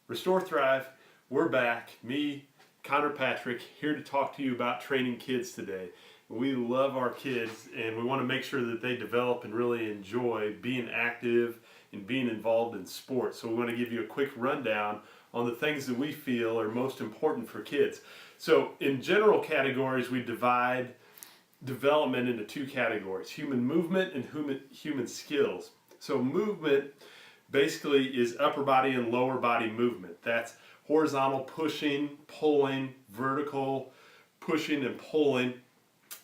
Restore Thrive, we're back. Me, Connor Patrick, here to talk to you about training kids today. We love our kids and we want to make sure that they develop and really enjoy being active and being involved in sports. So we want to give you a quick rundown on the things that we feel are most important for kids. So in general categories, we divide development into two categories: human movement and human skills. So movement basically is upper body and lower body movement. That's horizontal pushing, pulling, vertical pushing and pulling.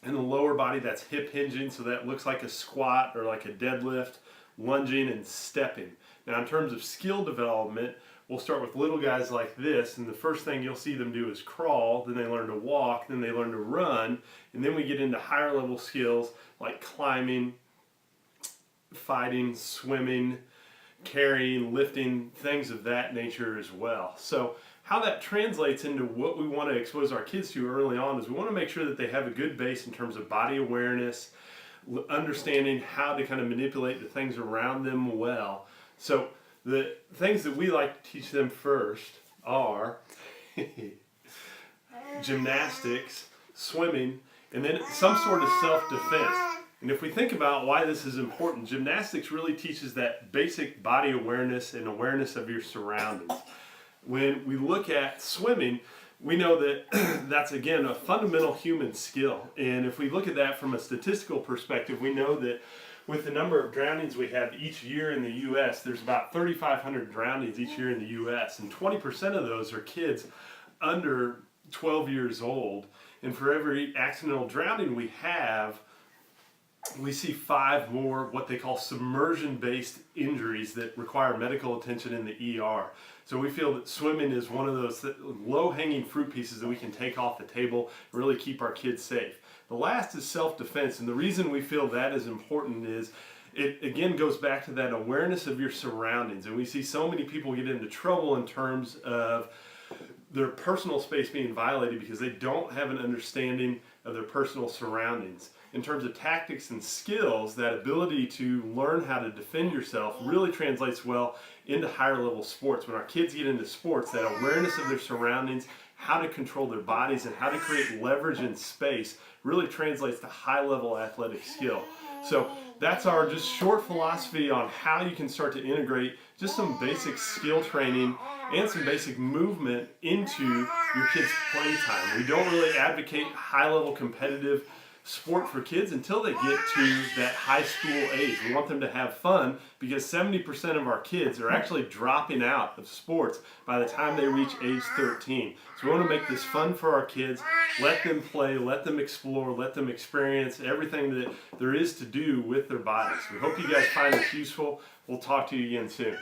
And the lower body, that's hip hinging, so that looks like a squat or like a deadlift, lunging and stepping. Now in terms of skill development, we'll start with little guys like this, and the first thing you'll see them do is crawl, then they learn to walk, then they learn to run, and then we get into higher level skills like climbing, fighting, swimming, carrying, lifting, things of that nature as well. So how that translates into what we want to expose our kids to early on is we want to make sure that they have a good base in terms of body awareness, understanding how to kind of manipulate the things around them well. So the things that we like to teach them first are gymnastics, swimming, and then some sort of self-defense. And if we think about why this is important, gymnastics really teaches that basic body awareness and awareness of your surroundings. When we look at swimming, we know that that's, again, a fundamental human skill. And if we look at that from a statistical perspective, we know that with the number of drownings we have each year in the U.S., there's about 3,500 drownings each year in the U.S., and 20% of those are kids under 12 years old. And for every accidental drowning we have, we see 5 more what they call submersion-based injuries that require medical attention in the ER. So we feel that swimming is one of those low-hanging fruit pieces that we can take off the table and really keep our kids safe. The last is self-defense, and the reason we feel that is important is it again goes back to that awareness of your surroundings. And we see so many people get into trouble in terms of their personal space being violated because they don't have an understanding of their personal surroundings. In terms of tactics and skills, that ability to learn how to defend yourself really translates well into higher level sports. When our kids get into sports, that awareness of their surroundings, how to control their bodies, and how to create leverage in space really translates to high level athletic skill. So that's our just short philosophy on how you can start to integrate just some basic skill training and some basic movement into your kids' playtime. We don't really advocate high level competitive sport for kids until they get to that high school age. We want them to have fun because 70% of our kids are actually dropping out of sports by the time they reach age 13. So we want to make this fun for our kids, let them play, let them explore, let them experience everything that there is to do with their bodies. We hope you guys find this useful. We'll talk to you again soon.